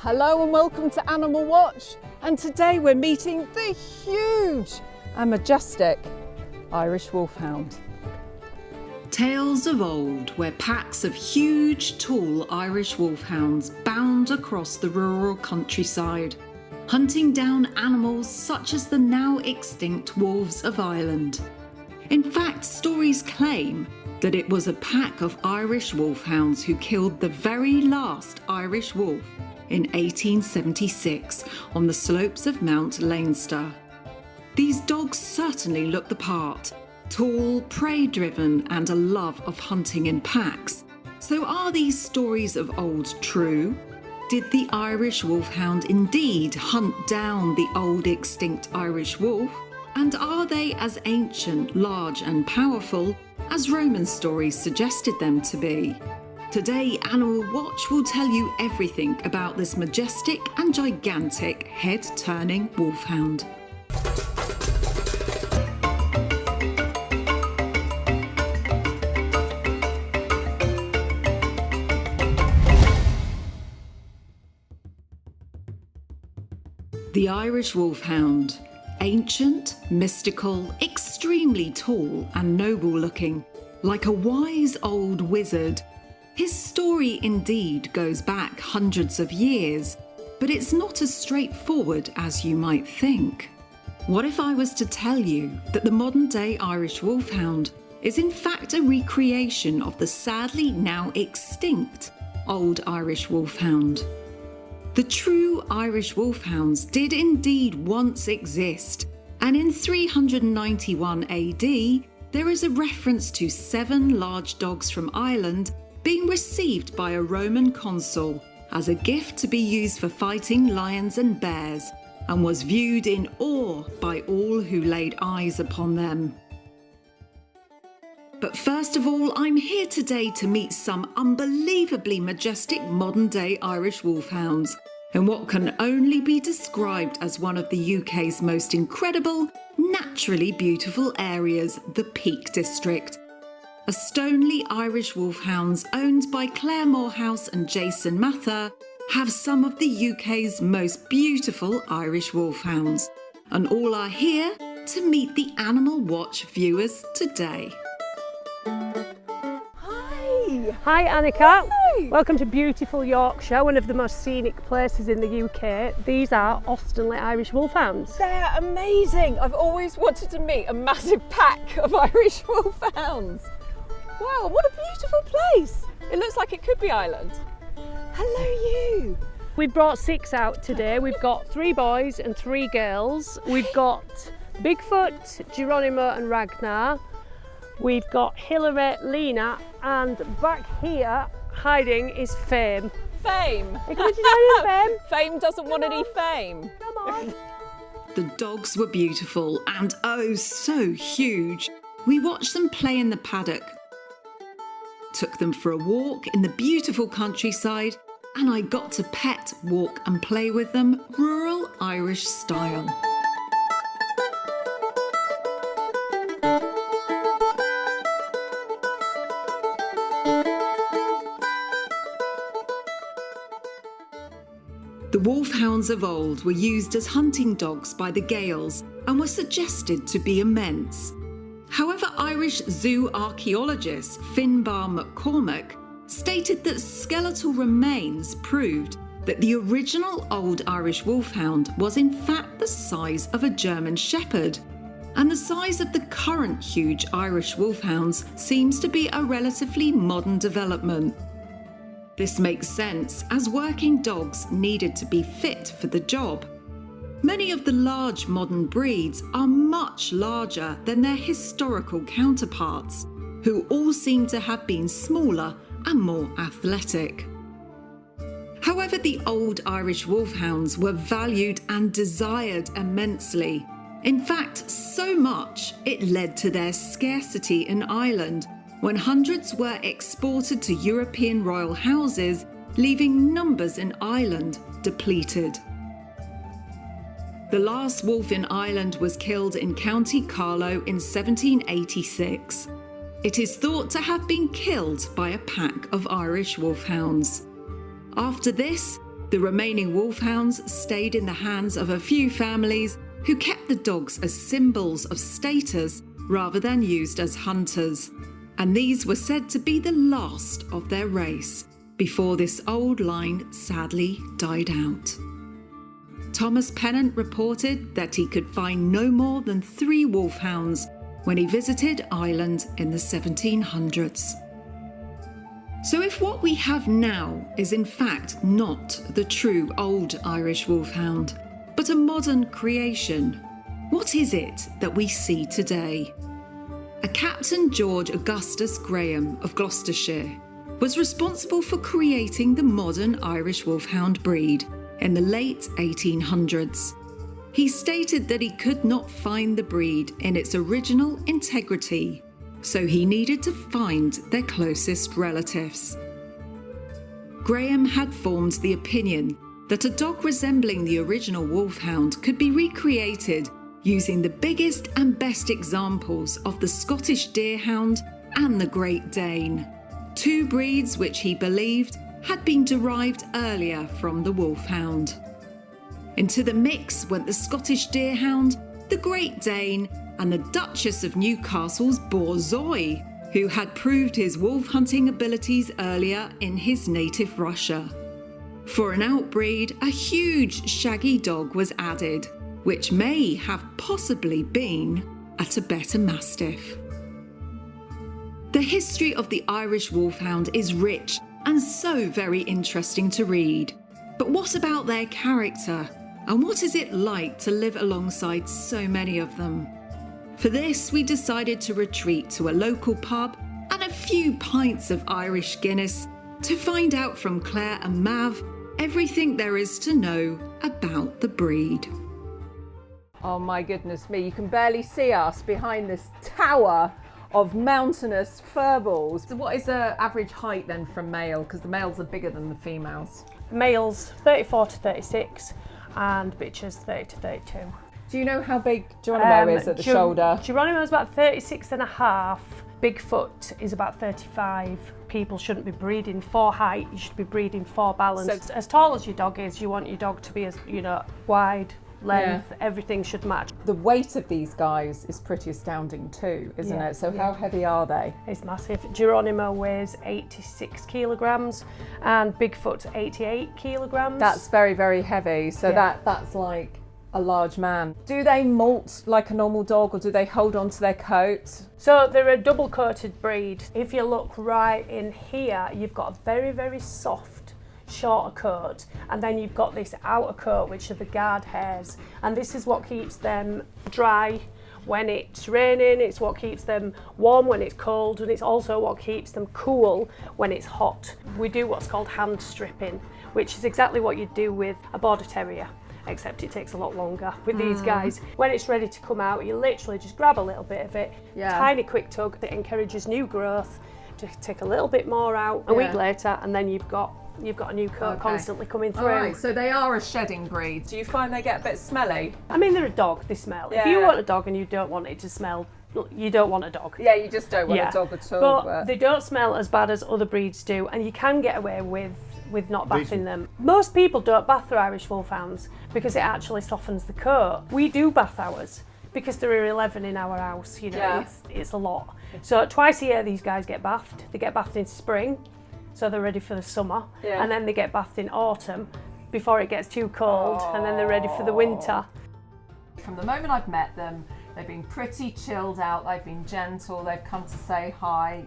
Hello and welcome to Animal Watch, and today we're meeting the huge and majestic Irish Wolfhound. Tales of old, where packs of huge, tall Irish Wolfhounds bound across the rural countryside, hunting down animals such as the now extinct wolves of Ireland. In fact, stories claim that it was a pack of Irish Wolfhounds who killed the very last Irish wolf in 1876 on the slopes of Mount Leinster. These dogs certainly look the part, tall, prey-driven and a love of hunting in packs. So are these stories of old true? Did the Irish Wolfhound indeed hunt down the old extinct Irish wolf? And are they as ancient, large and powerful as Roman stories suggested them to be? Today, Animal Watch will tell you everything about this majestic and gigantic head-turning wolfhound. The Irish Wolfhound. Ancient, mystical, extremely tall and noble-looking, like a wise old wizard. His story indeed goes back hundreds of years, but it's not as straightforward as you might think. What if I was to tell you that the modern-day Irish Wolfhound is in fact a recreation of the sadly now extinct Old Irish Wolfhound? The true Irish Wolfhounds did indeed once exist, and in 391 AD, there is a reference to 7 large dogs from Ireland being received by a Roman consul as a gift to be used for fighting lions and bears, and was viewed in awe by all who laid eyes upon them. But first of all, I'm here today to meet some unbelievably majestic modern-day Irish Wolfhounds in what can only be described as one of the UK's most incredible, naturally beautiful areas, the Peak District. Austonley Irish Wolfhounds, owned by Claire Morehouse and Jason Mather, have some of the UK's most beautiful Irish Wolfhounds, and all are here to meet the Animal Watch viewers today. Hi Anneka, welcome to beautiful Yorkshire, one of the most scenic places in the UK. These are Austonley Irish Wolfhounds. They're amazing! I've always wanted to meet a massive pack of Irish Wolfhounds. Wow, what a beautiful place! It looks like it could be Ireland. Hello you! We've brought 6 out today. We've got 3 boys and 3 girls. We've got Bigfoot, Geronimo and Ragnar. We've got Hillary, Lena, and back here hiding is Fame. Fame! Are you coming to join us, Fame? Fame doesn't want any fame. Come on. The dogs were beautiful and oh so huge. We watched them play in the paddock, took them for a walk in the beautiful countryside, and I got to pet, walk and play with them rural Irish style. The wolfhounds of old were used as hunting dogs by the Gaels and were suggested to be immense. However, Irish zoo archaeologist Finbar McCormack stated that skeletal remains proved that the original Old Irish Wolfhound was in fact the size of a German shepherd, and the size of the current huge Irish Wolfhounds seems to be a relatively modern development. This makes sense, as working dogs needed to be fit for the job. Many of the large modern breeds are much larger than their historical counterparts, who all seem to have been smaller and more athletic. However, the Old Irish Wolfhounds were valued and desired immensely. In fact, so much it led to their scarcity in Ireland, when hundreds were exported to European royal houses, leaving numbers in Ireland depleted. The last wolf in Ireland was killed in County Carlow in 1786. It is thought to have been killed by a pack of Irish wolfhounds. After this, The remaining wolfhounds stayed in the hands of a few families who kept the dogs as symbols of status rather than used as hunters. And these were said to be the last of their race before this old line sadly died out. Thomas Pennant reported that he could find no more than 3 wolfhounds when he visited Ireland in the 1700s. So if what we have now is in fact not the true Old Irish Wolfhound, but a modern creation, what is it that we see today? A Captain George Augustus Graham of Gloucestershire was responsible for creating the modern Irish Wolfhound breed in the late 1800s. He stated that he could not find the breed in its original integrity, so he needed to find their closest relatives. Graham had formed the opinion that a dog resembling the original wolfhound could be recreated using the biggest and best examples of the Scottish Deerhound and the Great Dane, 2 breeds which he believed had been derived earlier from the wolfhound. Into the mix went the Scottish Deerhound, the Great Dane, and the Duchess of Newcastle's Borzoi, who had proved his wolf hunting abilities earlier in his native Russia. For an outbreed, a huge shaggy dog was added, which may have possibly been a Tibetan Mastiff. The history of the Irish Wolfhound is rich and so very interesting to read. But what about their character? And what is it like to live alongside so many of them? For this, we decided to retreat to a local pub and a few pints of Irish Guinness to find out from Claire and Mav everything there is to know about the breed. Oh my goodness me, you can barely see us behind this tower of mountainous furballs. So what is the average height then from male? Because the males are bigger than the females. Males 34 to 36 and bitches 30 to 32. Do you know how big Geronimo is at the shoulder? Geronimo is about 36 and a half. Bigfoot is about 35. People shouldn't be breeding for height, you should be breeding for balance. So, as tall as your dog is, you want your dog to be as, wide, length, everything should match. The weight of these guys is pretty astounding too, isn't it? So how heavy are they? It's massive. Geronimo weighs 86 kilograms and Bigfoot's 88 kilograms. That's very, very heavy. So that's like a large man. Do they molt like a normal dog, or do they hold on to their coat? So they're a double coated breed. If you look right in here, you've got a very, very soft, shorter coat, and then you've got this outer coat, which are the guard hairs, and this is what keeps them dry when it's raining, it's what keeps them warm when it's cold, and it's also what keeps them cool when it's hot. We do what's called hand stripping, which is exactly what you do with a border terrier, except it takes a lot longer with these guys. When it's ready to come out, you literally just grab a little bit of it, tiny quick tug that encourages new growth, to take a little bit more out a week later, and then you've got a new coat constantly coming through. All right, so they are a shedding breed. Do you find they get a bit smelly? I mean, they're a dog, they smell. If you want a dog and you don't want it to smell, you don't want a dog. Yeah, you just don't want a dog at all. But they don't smell as bad as other breeds do, and you can get away with not bathing them. Most people don't bath their Irish Wolfhounds because it actually softens the coat. We do bath ours because there are 11 in our house, it's a lot. So twice a year these guys get bathed. They get bathed in spring, so they're ready for the summer, and then they get bathed in autumn before it gets too cold, and then they're ready for the winter. From the moment I've met them, they've been pretty chilled out, they've been gentle, they've come to say hi,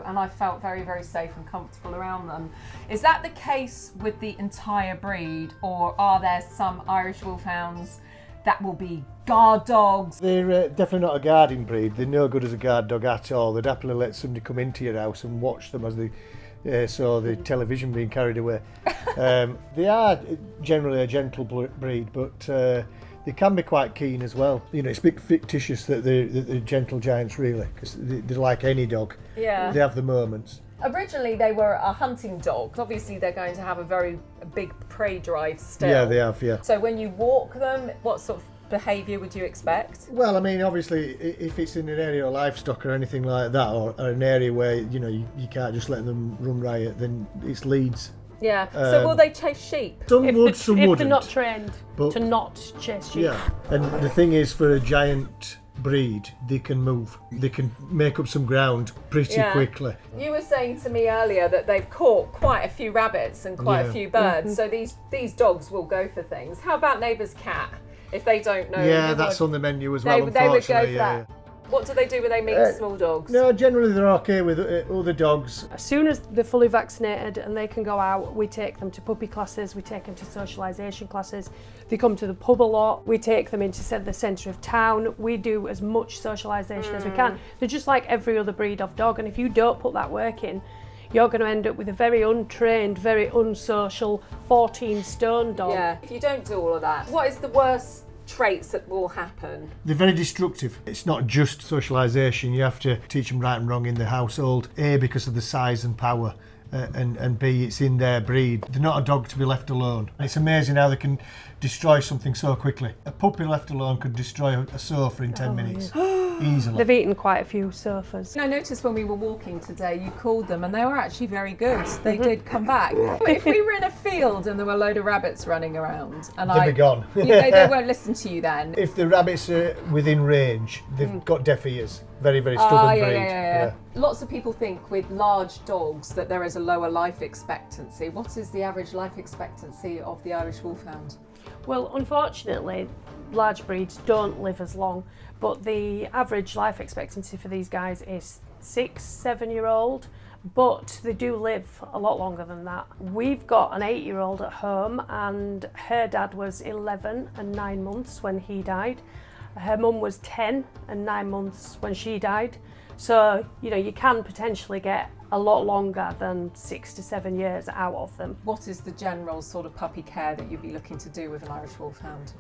and I felt very, very safe and comfortable around them. Is that the case with the entire breed, or are there some Irish Wolfhounds that will be guard dogs? They're definitely not a guarding breed. They're no good as a guard dog at all. They'd happily let somebody come into your house and watch them as they saw the television being carried away. They are generally a gentle breed, but they can be quite keen as well. It's a bit fictitious that they're gentle giants, really, because they're like any dog. Yeah. They have the moments. Originally they were a hunting dog. Obviously they're going to have a big prey drive still. Yeah, they have, yeah. So when you walk them, what sort of behaviour would you expect? Well, I mean, obviously, if it's in an area of livestock or anything like that, or an area where, you can't just let them run riot, then it's leads Yeah. So will they chase sheep? Some If, would, the, some if wouldn't. they're not trained But- to not chase sheep. Yeah, and the thing is, for a giant breed, they can move. They can make up some ground pretty quickly. You were saying to me earlier that they've caught quite a few rabbits and quite a Yeah. few birds, so these dogs will go for things. How about neighbour's cat? If they don't know, Yeah, that's on the menu as well. they would go Unfortunately, for that. What do they do when they meet small dogs? No, generally they're okay with other dogs. As soon as they're fully vaccinated and they can go out, we take them to puppy classes, we take them to socialisation classes. They come to the pub a lot. We take them into the centre of town. We do as much socialisation as we can. They're just like every other breed of dog, and if you don't put that work in, you're going to end up with a very untrained, very unsocial 14-stone dog. Yeah. If you don't do all of that, what is the worst traits that will happen? They're very destructive. It's not just socialisation. You have to teach them right and wrong in the household. A, because of the size and power, and B, it's in their breed. They're not a dog to be left alone. And it's amazing how they can destroy something so quickly. A puppy left alone could destroy a sofa in 10 minutes. Easily. They've eaten quite a few sofas. I noticed when we were walking today, you called them and they were actually very good. They did come back. But if we were in a field and there were a load of rabbits running around and They'd be gone. they won't listen to you then. If the rabbits are within range, they've got deaf ears. Very, very stubborn breed. Yeah. Lots of people think with large dogs that there is a lower life expectancy. What is the average life expectancy of the Irish Wolfhound? Well, unfortunately, large breeds don't live as long, but the average life expectancy for these guys is 6-7-year-old, but they do live a lot longer than that. We've got an 8-year-old at home, and her dad was 11 and 9 months when he died. Her mum was 10 and 9 months when she died. So, you can potentially get a lot longer than 6 to 7 years out of them. What is the general sort of puppy care that you'd be looking to do with an Irish Wolfhound?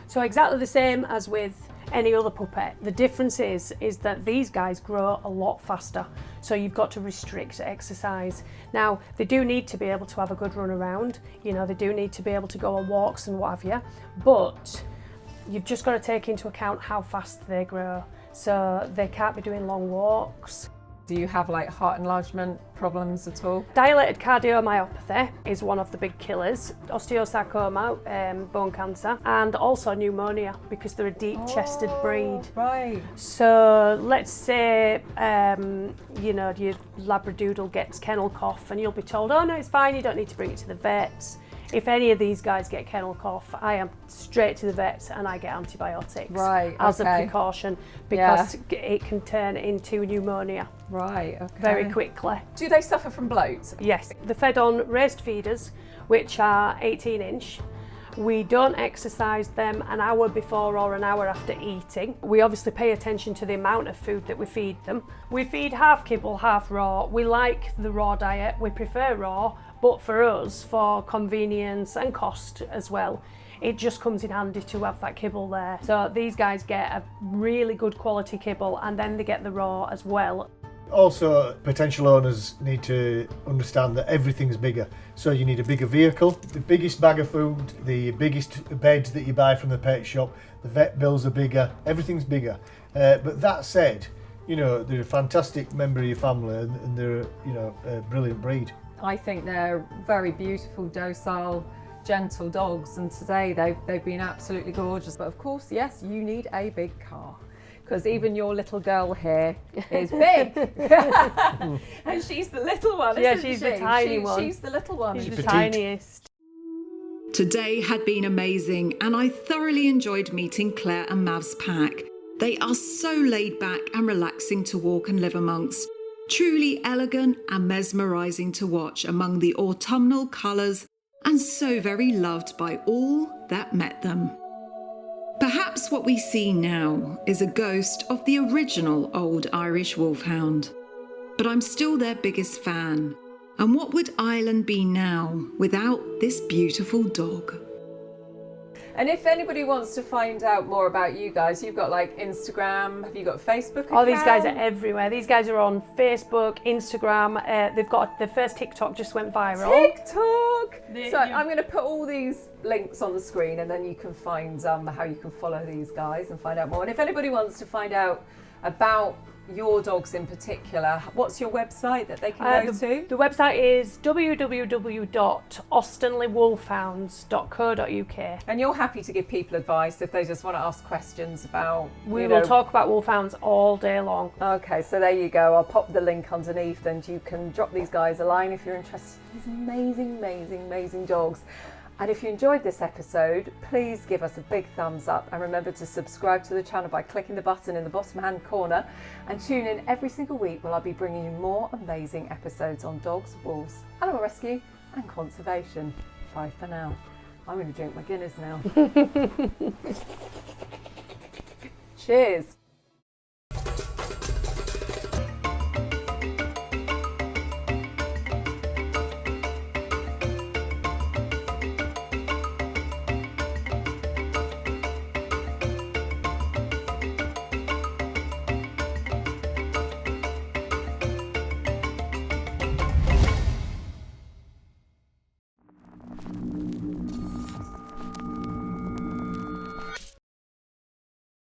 So exactly the same as with any other puppy. The difference is that these guys grow a lot faster. So you've got to restrict exercise. Now, they do need to be able to have a good run around. They do need to be able to go on walks and what have you. But you've just got to take into account how fast they grow. So they can't be doing long walks. Do you have like heart enlargement problems at all? Dilated cardiomyopathy is one of the big killers. Osteosarcoma, bone cancer, and also pneumonia because they're a deep-chested breed. Right. So let's say, your Labradoodle gets kennel cough and you'll be told, oh no, it's fine, you don't need to bring it to the vets. If any of these guys get kennel cough, I am straight to the vets and I get antibiotics as a precaution because it can turn into pneumonia very quickly. Do they suffer from bloat? Yes, they're fed on raised feeders, which are 18-inch. We don't exercise them an hour before or an hour after eating. We obviously pay attention to the amount of food that we feed them. We feed half kibble, half raw. We like the raw diet, we prefer raw, but for us, for convenience and cost as well, it just comes in handy to have that kibble there. So these guys get a really good quality kibble and then they get the raw as well. Also, potential owners need to understand that everything's bigger. So you need a bigger vehicle, the biggest bag of food, the biggest bed that you buy from the pet shop, the vet bills are bigger, everything's bigger. But that said, they're a fantastic member of your family and they're, a brilliant breed. I think they're very beautiful, docile, gentle dogs, and today they've been absolutely gorgeous. But of course, yes, you need a big car. Because even your little girl here is big. And she's the little one, Yeah, isn't she's she? the tiny one. She's the little one. She's the petite. tiniest. Today had been amazing, and I thoroughly enjoyed meeting Claire and Mav's pack. They are so laid back and relaxing to walk and live amongst. Truly elegant and mesmerising to watch among the autumnal colours, and so very loved by all that met them. Perhaps what we see now is a ghost of the original Old Irish Wolfhound. But I'm still their biggest fan. And what would Ireland be now without this beautiful dog? And if anybody wants to find out more about you guys, you've got like Instagram, have you got Facebook account? Oh, these guys are everywhere. These guys are on Facebook, Instagram. They've got their first TikTok just went viral. TikTok! So I'm going to put all these links on the screen, and then you can find how you can follow these guys and find out more. And if anybody wants to find out about your dogs in particular, what's your website that they can go to? The website is www.austonleywolfhounds.co.uk. And you're happy to give people advice if they just want to ask questions about... We will talk about wolfhounds all day long. Okay, so there you go. I'll pop the link underneath and you can drop these guys a line if you're interested in these amazing, amazing, amazing dogs. And if you enjoyed this episode, please give us a big thumbs up and remember to subscribe to the channel by clicking the button in the bottom hand corner, and tune in every single week when I'll be bringing you more amazing episodes on dogs, wolves, animal rescue and conservation. Bye for now. I'm going to drink my Guinness now. Cheers.